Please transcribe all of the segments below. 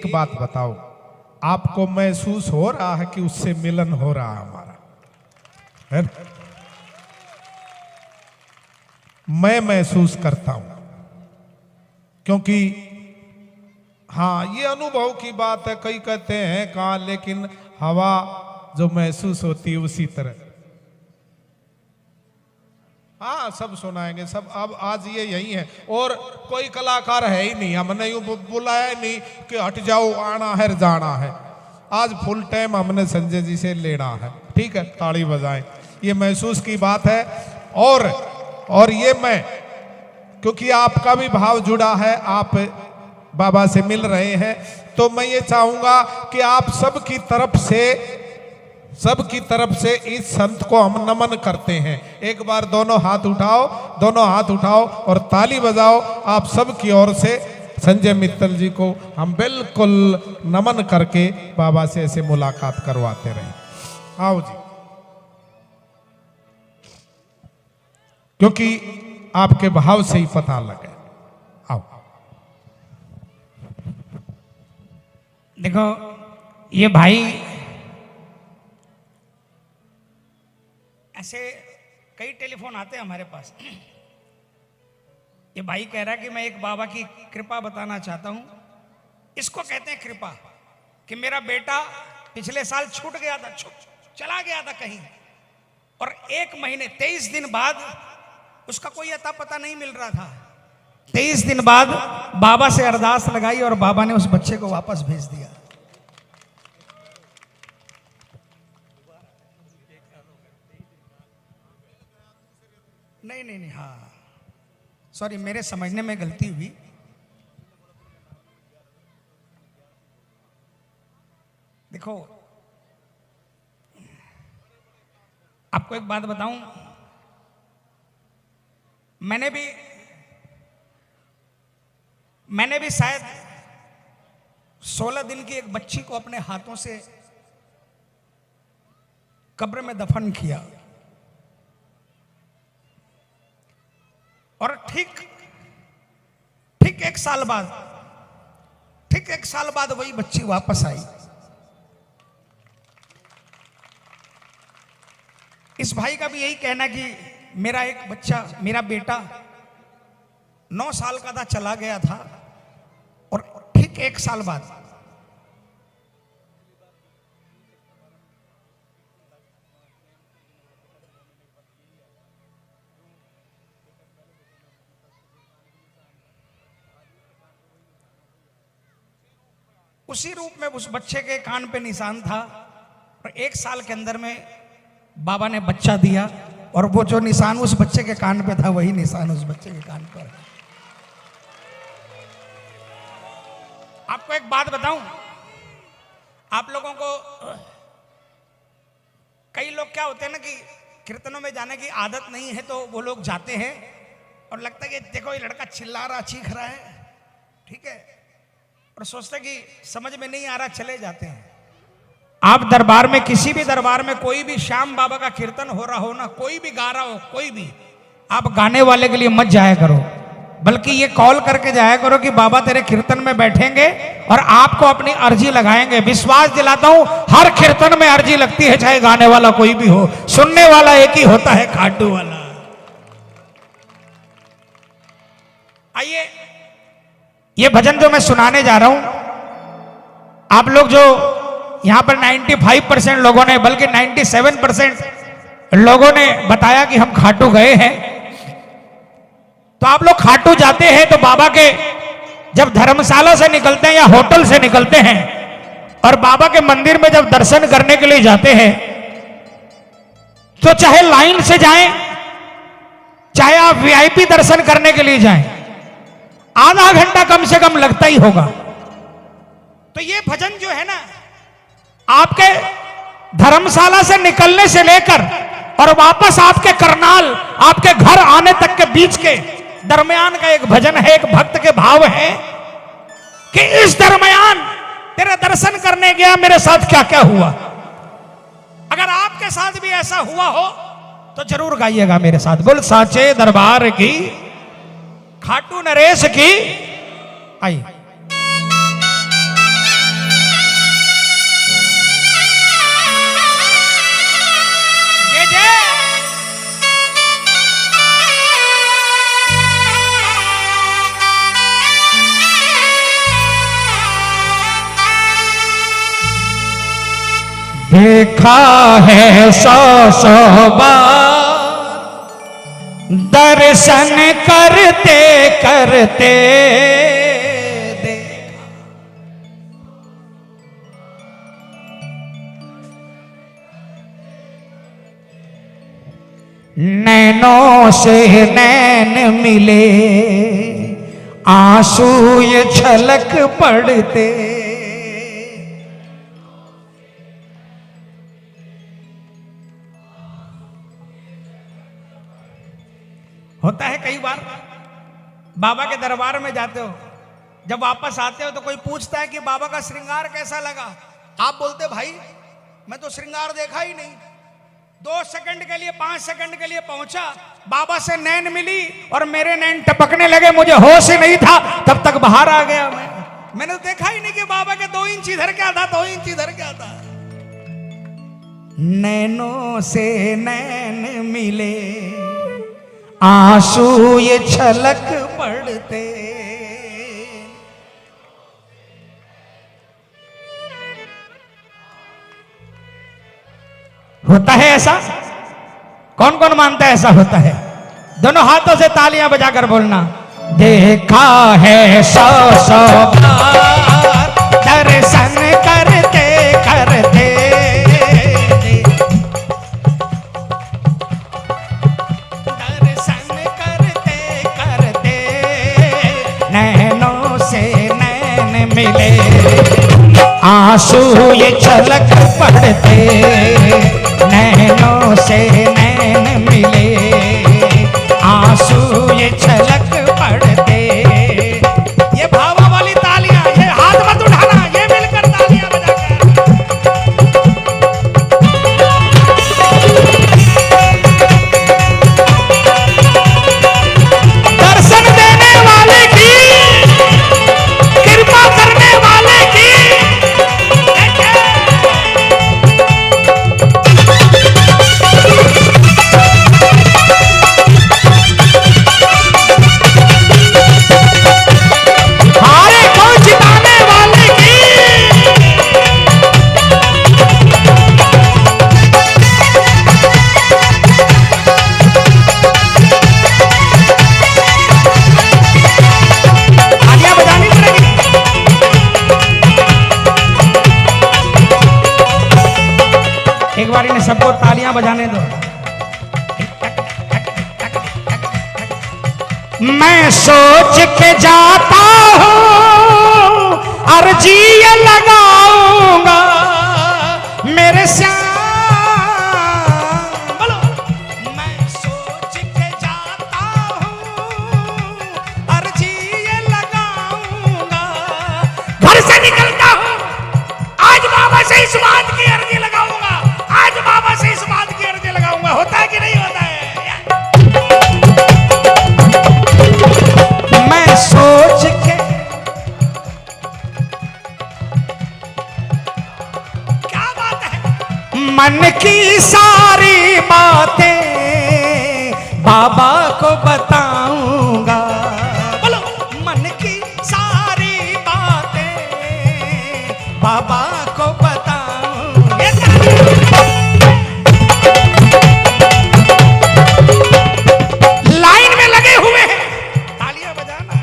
एक बात बताओ, आपको महसूस हो रहा है कि उससे मिलन हो रहा है हमारा? है? मैं महसूस करता हूं, क्योंकि हाँ, ये अनुभव की बात है। कई कहते हैं कहाँ, लेकिन हवा जो महसूस होती है उसी तरह। हाँ, सब सुनाएंगे सब। अब आज ये यही है, और कोई कलाकार है ही नहीं। हमने यूं बुलाया नहीं कि हट जाओ, आना है जाना है। आज फुल टाइम हमने संजय जी से लेना है। ठीक है, ताड़ी बजाएं। ये महसूस की बात है। और ये मैं, क्योंकि आपका भी भाव जुड़ा है, आप बाबा से मिल रहे हैं, तो मैं ये चाहूंगा कि आप सबकी तरफ से इस संत को हम नमन करते हैं। एक बार दोनों हाथ उठाओ और ताली बजाओ। आप सबकी ओर से संजय मित्तल जी को हम बिल्कुल नमन करके बाबा से ऐसे मुलाकात करवाते रहे। आओ जी, क्योंकि आपके भाव से ही पता लगे। आओ। देखो, ये भाई ऐसे कई टेलीफोन आते हैं हमारे पास। ये भाई कह रहा है कि मैं एक बाबा की कृपा बताना चाहता हूं। इसको कहते हैं कृपा, कि मेरा बेटा पिछले साल छूट गया था, चला गया था कहीं, और 1 महीने 23 दिन बाद उसका कोई अता पता नहीं मिल रहा था। 23 दिन बाद बाबा से अरदास लगाई और बाबा ने उस बच्चे को वापस भेज दिया। नहीं, हाँ, सॉरी, मेरे समझने में गलती हुई। देखो, आपको एक बात बताऊं, मैंने भी शायद 16 दिन की एक बच्ची को अपने हाथों से कब्र में दफन किया, और ठीक 1 साल बाद वही बच्ची वापस आई। इस भाई का भी यही कहना कि मेरा एक बच्चा, मेरा बेटा 9 साल का था, चला गया था, और ठीक 1 साल बाद उसी रूप में उस बच्चे के कान पे निशान था, और 1 साल के अंदर में बाबा ने बच्चा दिया, और वो जो निशान उस बच्चे के कान पे था, वही निशान उस बच्चे के कान पर है। आपको एक बात बताऊं, आप लोगों को, कई लोग क्या होते हैं ना कि कीर्तनों में जाने की आदत नहीं है, तो वो लोग जाते हैं और लगता है कि देखो ये लड़का चिल्ला रहा, चीख रहा है, ठीक है, और सोचते कि समझ में नहीं आ रहा, चले जाते हैं। आप दरबार में, किसी भी दरबार में कोई भी श्याम बाबा का कीर्तन हो रहा हो ना, कोई भी गा रहा हो, कोई भी, आप गाने वाले के लिए मत जाया करो, बल्कि ये कॉल करके जाया करो कि बाबा तेरे कीर्तन में बैठेंगे और आपको अपनी अर्जी लगाएंगे। विश्वास दिलाता हूं, हर कीर्तन में अर्जी लगती है, चाहे गाने वाला कोई भी हो, सुनने वाला एक ही होता है, खाटू वाला। आइए, ये भजन जो मैं सुनाने जा रहा हूं, आप लोग जो यहां पर 95% लोगों ने, बल्कि 97% लोगों ने बताया कि हम खाटू गए हैं, तो आप लोग खाटू जाते हैं तो बाबा के जब धर्मशाला से निकलते हैं या होटल से निकलते हैं और बाबा के मंदिर में जब दर्शन करने के लिए जाते हैं, तो चाहे लाइन से जाएं, चाहे आप वीआईपी दर्शन करने के लिए जाएं, आधा घंटा कम से कम लगता ही होगा। तो ये भजन जो है ना, आपके धर्मशाला से निकलने से लेकर और वापस आपके करनाल, आपके घर आने तक के बीच के दरमियान का एक भजन है, एक भक्त के भाव है कि इस दरमियान तेरे दर्शन करने गया, मेरे साथ क्या क्या हुआ। अगर आपके साथ भी ऐसा हुआ हो तो जरूर गाइएगा मेरे साथ। बोल साचे दरबार की, खाटू नरेश की। आई देखा है सौ सौ बार दर्शन करते करते नैनों से नैन मिले आंसू ये छलक पड़ते। होता है कई बार बाबा के दरबार में जाते हो, जब वापस आते हो तो कोई पूछता है कि बाबा का श्रृंगार कैसा लगा, आप बोलते भाई मैं तो श्रृंगार देखा ही नहीं। 2 सेकंड के लिए 5 सेकंड के लिए पहुंचा, बाबा से नैन मिली और मेरे नैन टपकने लगे, मुझे होश ही नहीं था, तब तक बाहर आ गया। मैंने तो देखा ही नहीं कि बाबा के 2 इंच इधर क्या था, 2 इंच इधर क्या था। नैनों से नैन मिले आंसू ये छलक पड़ते। होता है ऐसा? कौन कौन मानता है ऐसा होता है? दोनों हाथों से तालियां बजाकर बोलना। देखा है सौ सौ बार दर्शन करते करते, दर्शन करते करते नैनों से नैन मिले आंसू ये छलक पड़ते। नैनों से नैन मिले आंसू ये छलक पड़ते। ये भावा वाली तालियां, ये हाथ मत उठाना, ये मिलकर तालियां बजाकर। दर्शन देने वाले की, कृपा करने वाले की। एक बार इन्हें सबको तालियां बजाने दो। मैं सोच के जाता हूँ अर्जी ये लगाऊंगा मेरे श्याम। बोलो। मैं सोच के जाता हूँ अर्जी ये लगाऊंगा, घर से निकलता हूँ आज बाबा से इस बात की अर्जी लगाऊंगा, आज बाबा से इस बात की अर्जी लगाऊंगा। होता है कि नहीं होता है? मैं सोच के, क्या बात है, मन की सारी बातें बाबा को बताऊंगा। बोलो। मन की सारी बातें बाबा को बताऊंगा। लाइन में लगे हुए हैं, तालियां बजाना।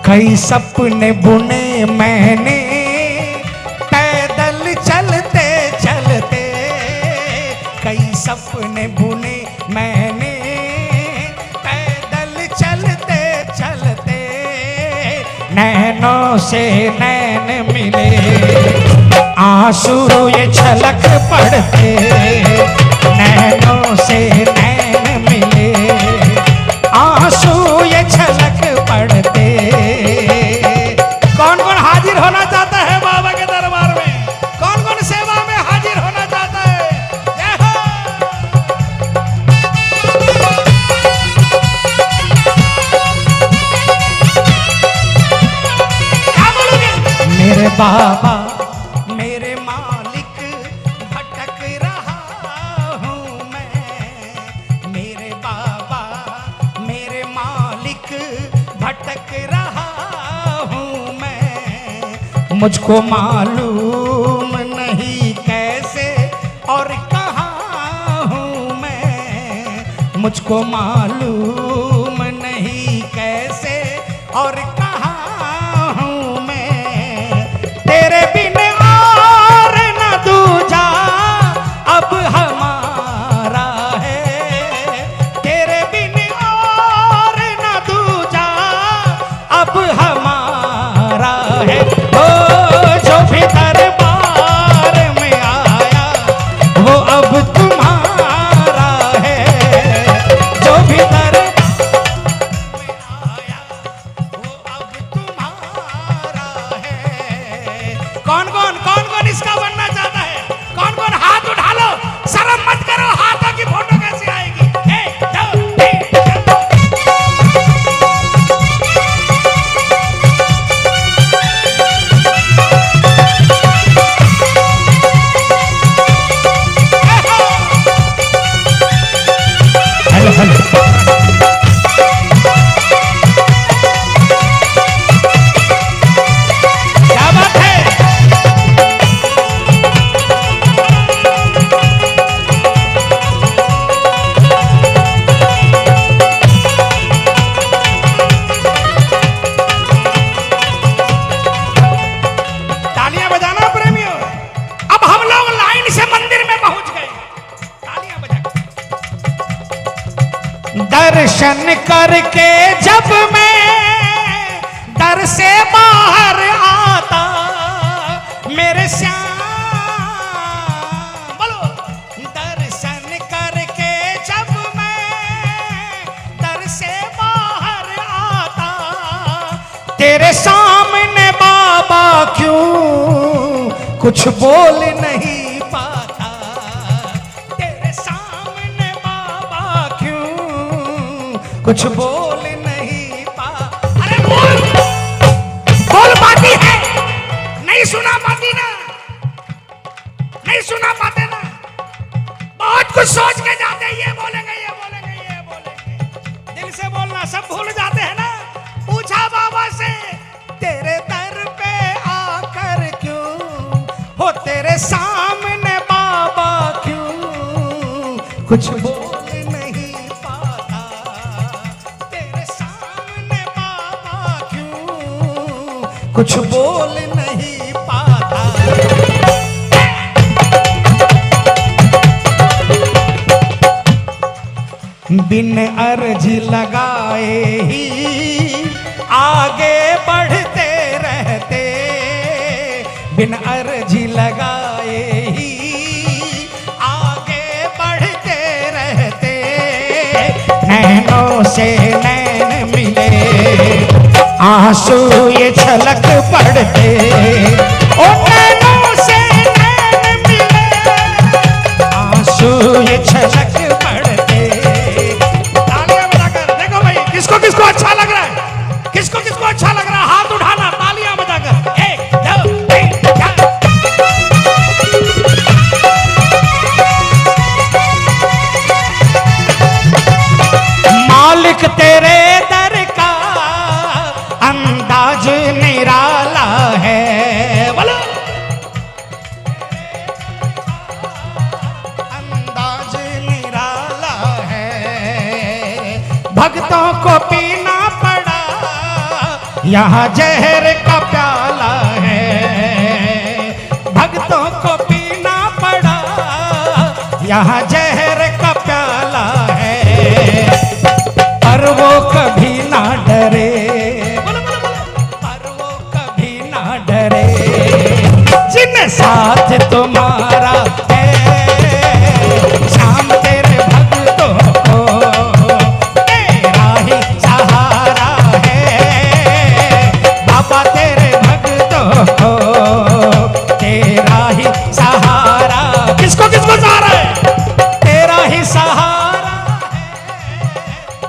कई सपने बुने मैंने पैदल चलते चलते, कई सपने बुने मैंने पैदल चलते चलते। नैनों से नैन मिले आंसू ये छलक पड़ते। नैनों से नैन मिले आंसू ये छलक पड़ते। कौन कौन हाजिर होना चाहता है बाबा के दरबार में? कौन कौन सेवा में हाजिर होना चाहता है? जय हो। क्या बोलोगे? मेरे बाबा मेरे मालिक भटक रहा हूँ मैं। मेरे बाबा मेरे मालिक भटक रहा हूँ मैं। मुझको मालूम नहीं कैसे और कहाँ हूँ मैं, मुझको मालूम नहीं कैसे और कहाँ हूँ मैं, तेरे बिन और न दूजा अब हमारा है, तेरे बिन और न दूजा अब हमारा है। जो भी दरबार में आया वो अब तुम्हारा है, जो भी दरबार में आया वो अब तुम्हारा है। कौन कौन इसका बनना चाहता है? कौन कौन हाथ उठा लो, शर्म मत करो, हाथों की फोटो कैसे आएगी? 1 2 3 क्या बात है? तालियां बजाना प्रेमियों। अब हम लोग लाइन से मंदिर में पहुंच गए, तालियां बजा के। दर्शन करके जब मैं दर से बाहर आता, मेरे श्याम बोलो, दर्शन करके जब मैं दर से बाहर आता, तेरे सामने बाबा क्यों कुछ बोल नहीं पाता, तेरे सामने बाबा क्यों कुछ बोल नहीं पा। अरे बोल पाती है, नहीं सुना पाती ना, नहीं सुना पाते ना, बहुत कुछ सोच के जाते हैं, ये बोलेंगे ये बोलेंगे ये बोलेंगे, दिल से बोलना सब भूल जाते हैं ना। पूछा बाबा से, तेरे दर पे आकर क्यों हो तेरे सामने बाबा क्यों कुछ बोल नहीं पाता, तेरे सामने बाबा क्यों कुछ बोल नहीं पाता। बिन अर्जी लगाए ही आगे बढ़ते रहते, बिन अर्जी लगाए ही आगे बढ़ते रहते, नैनों से नैन मिले आंसू ये छलक पड़ते, ओ नैनों से नैन मिले आंसू ये छलक पड़ते। तालियां बजाकर देखो भाई, किसको किसको अच्छा लग रहा है, किसको किसको अच्छा लग रहा है, हाथ उठाना, तालियां बजाकर। 1 2 3 4। मालिक तेरे दर का अंदाज निराला है, बोलो अंदाज निराला है, भक्तों को पीना पड़ा यहाँ जहर का प्याला है, भक्तों को पीना पड़ा यहाँ जहर का प्याला है, पर वो कभी ना डरे, पर वो कभी ना डरे, जिन साथ तुम्हारा है शाम तेरे भक्तों को तेरा ही सहारा है, बाबा तेरे भक्तों को तेरा ही सहारा। किसको किसको सहारा है? तेरा ही सहारा है,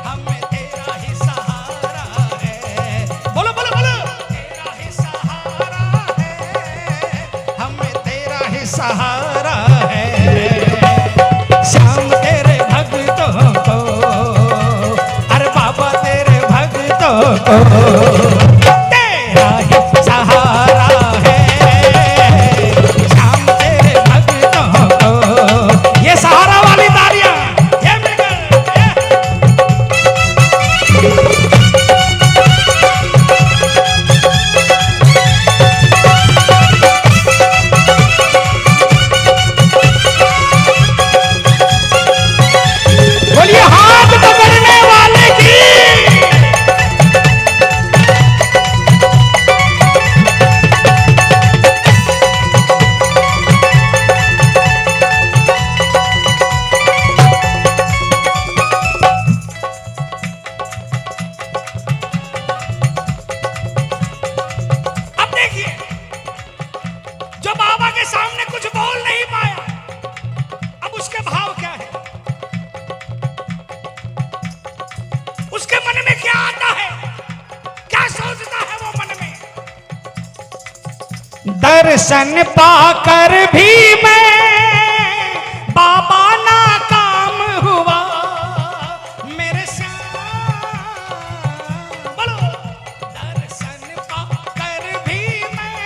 हमें तेरा ही सहारा है, बोलो बोलो बोलो, तेरा ही सहारा है, हमें तेरा ही सहारा है, श्याम तेरे भक्तों को, अरे बाबा तेरे भक्तों को तेरा ही सहारा है। दर्शन पाकर भी मैं बाबा नाकाम हुआ, मेरे श्याम बोलो। दर्शन पाकर भी मैं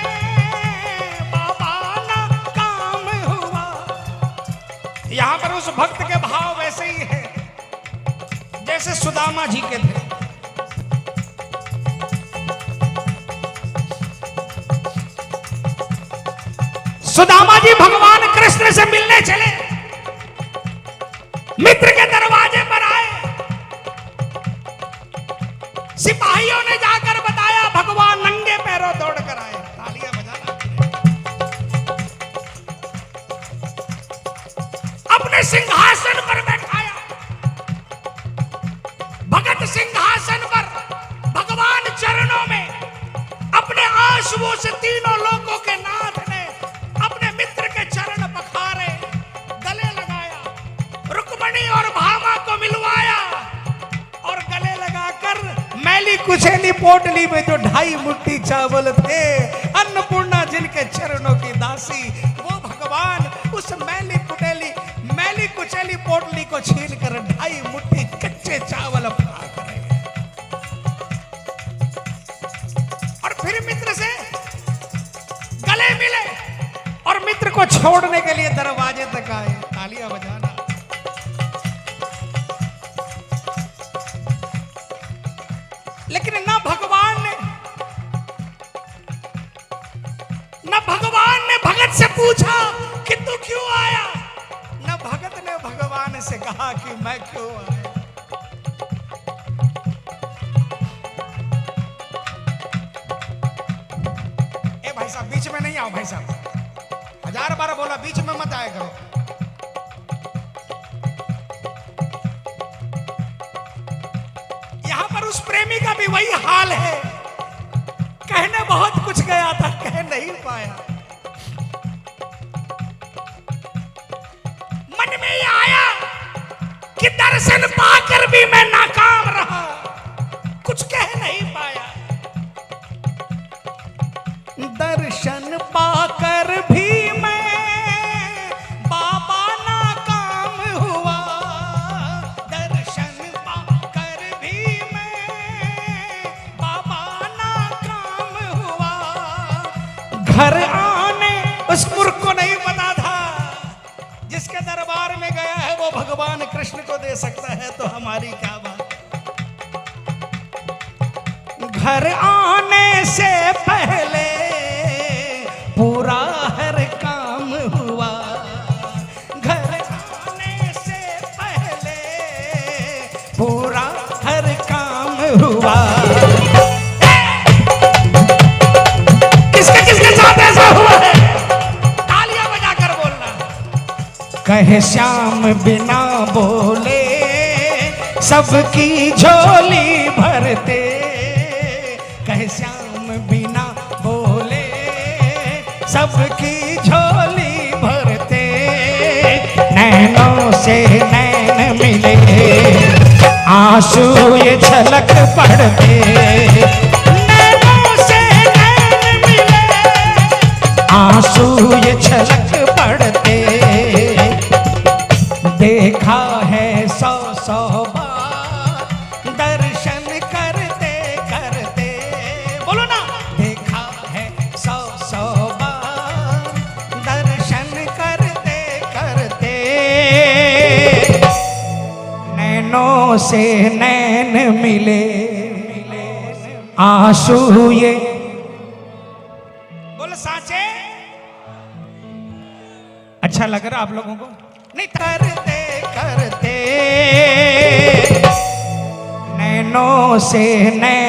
बाबा नाकाम हुआ। यहां पर उस भक्त के भाव वैसे ही है जैसे सुदामा जी के थे। सुदामा जी भगवान कृष्ण से मिलने चले, मित्र के दरवाजे पर आए, सिपाहियों ने जाकर बताया भगवान नंगे पैरों दौड़ कर आए। तालियां बजाना। अपने सिंहासन पर बैठाया, भगत सिंहासन पर, भगवान चरणों में अपने आंसुओं से तीनों लोगों के नाथ ने अपने मित्र के चरण पखारे, गले लगाया, रुक्मणी और भामा को मिलवाया और गले लगाकर मैली कुचैली पोटली में जो 2.5 मुट्ठी चावल थे, अन्नपूर्णा जिनके चरणों की दासी, वो भगवान उस मैली कुचैली पोटली को छीन कर 2.5 मुट्ठी कच्चे चावल अपना करे और फिर मित्र से गले मिले और मित्र को छोड़ने के लिए दरवाजे तक आए। तालियां बजाना। लेकिन ना भगवान ने भगत से पूछा कि तू क्यों आया, ना भगत ने भगवान से कहा कि मैं क्यों आया। ए भाई साहब बीच में नहीं आओ भाई साहब, 1000 बार बोला बीच में मत आया करो। यहां पर उस प्रेमी का भी वही हाल है, कहने बहुत कुछ गया था, कह नहीं पाया। मन में ये आया कि दर्शन पाकर भी मैं नाकाम रहा, कुछ कह नहीं पाया। दर्शन पाकर भी मैं बाबा नाकाम हुआ, दर्शन पाकर भी मैं बाबा नाकाम हुआ। घर आने उस मूर्ख को नहीं पता था, जिसके दरबार में गया है वो भगवान कृष्ण को दे सकता है, तो हमारी क्या बात। घर आने से पहले पूरा हर काम हुआ, घर आने से पहले पूरा हर काम हुआ। किसके साथ ऐसा हुआ है? तालियां बजाकर बोलना। कहे श्याम बिना बोले सबकी झोली भरते, कहे श्याम बिना बोले सबकी झोली भरते, नैनों से नैन मिले आंसू ये झलक पड़ते, नैनों से नैन मिले आंसू ये झलक पड़ते। देखा है 100 बार दर्शन करते करते, बोलो ना। देखा है 100 बार दर्शन करते करते, नैनों से नैन मिले आंसू ये, बोलो साचे। अच्छा लग रहा आप लोगों को? नहीं, करते करते नैनों से नैन